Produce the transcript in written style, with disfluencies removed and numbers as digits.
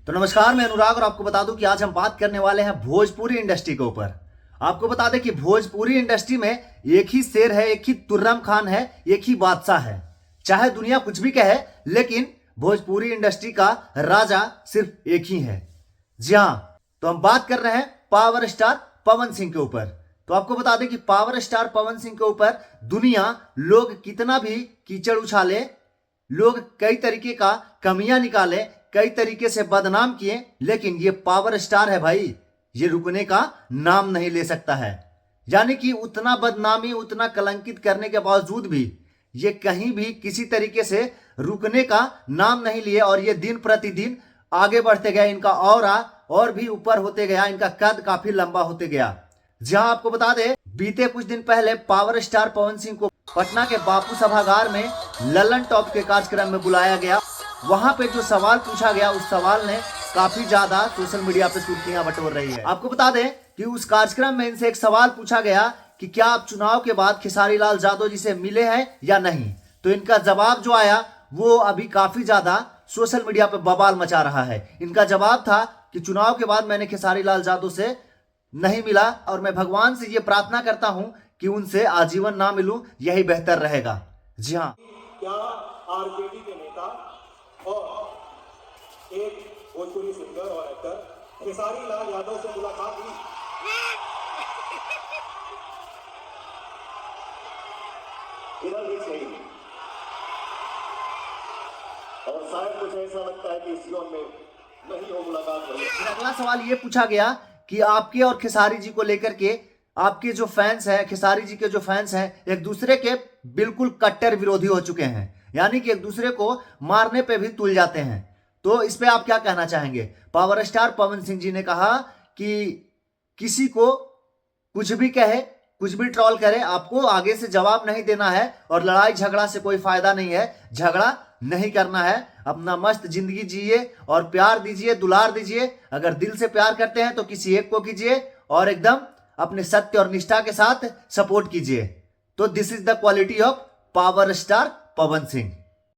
तो नमस्कार, मैं अनुराग और आपको बता दूं कि आज हम बात करने वाले हैं भोजपुरी इंडस्ट्री के ऊपर। आपको बता दें कि भोजपुरी इंडस्ट्री में एक ही शेर है, एक ही तुर्रम खान है, एक ही बादशाह है। चाहे दुनिया कुछ भी कहे, लेकिन भोजपुरी इंडस्ट्री का राजा सिर्फ एक ही है। जी हाँ, तो हम बात कर रहे हैं पावर स्टार पवन सिंह के ऊपर। तो आपको बता दें कि पावर स्टार पवन सिंह के ऊपर दुनिया लोग कितना भी कीचड़ उछाले, लोग कई तरीके का कमियां निकाले, कई तरीके से बदनाम किए, लेकिन ये पावर स्टार है भाई, ये रुकने का नाम नहीं ले सकता है। यानी कि उतना बदनामी, उतना कलंकित करने के बावजूद भी ये कहीं भी किसी तरीके से रुकने का नाम नहीं लिए और ये दिन प्रतिदिन आगे बढ़ते गए। इनका ऑरा और भी ऊपर होते गया, इनका कद काफी लंबा होते गया। जहां आपको बता दें, बीते कुछ दिन पहले पावर स्टार पवन सिंह को पटना के बापू सभागार में ललन टॉप के कार्यक्रम में बुलाया गया। वहां पे जो सवाल पूछा गया, उस सवाल ने काफी ज्यादा सोशल मीडिया पे सुर्खियां बटोर रही है। आपको बता दें कि उस कार्यक्रम में इनसे एक सवाल पूछा गया कि क्या आप चुनाव के बाद खेसारी लाल यादव जी से मिले हैं या नहीं। तो इनका जवाब जो आया वो अभी काफी ज्यादा सोशल मीडिया पे बवाल मचा रहा है। इनका जवाब था कि चुनाव के बाद मैंने खेसारी लाल यादव से नहीं मिला और मैं भगवान से ये प्रार्थना करता हूं कि उनसे आजीवन ना मिलूं, यही बेहतर रहेगा। जी हाँ, क्या आरजेडी के नेता और एक भोजपुरी सिंगर और एक्टर खेसारी लाल यादव से मुलाकात हुई? इधर भी सही और शायद कुछ ऐसा लगता है कि इस जीवन में नहीं हो मुलाकात हुई। अगला सवाल ये पूछा गया कि आपके और खेसारी जी को लेकर के आपके जो फैंस हैं, खेसारी जी के जो फैंस हैं, एक दूसरे के बिल्कुल कट्टर विरोधी हो चुके हैं, यानी कि एक दूसरे को मारने पे भी तुल जाते हैं। तो इस पे आप क्या कहना चाहेंगे। पावर स्टार पवन सिंह जी ने कहा कि किसी को कुछ भी कहे, कुछ भी ट्रोल करे, आपको आगे से जवाब नहीं देना है और लड़ाई झगड़ा से कोई फायदा नहीं है, झगड़ा नहीं करना है। अपना मस्त जिंदगी जिए और प्यार दीजिए, दुलार दीजिए। अगर दिल से प्यार करते हैं तो किसी एक को कीजिए और एकदम अपने सत्य और निष्ठा के साथ सपोर्ट कीजिए। तो this is the quality of power star Pawan Singh.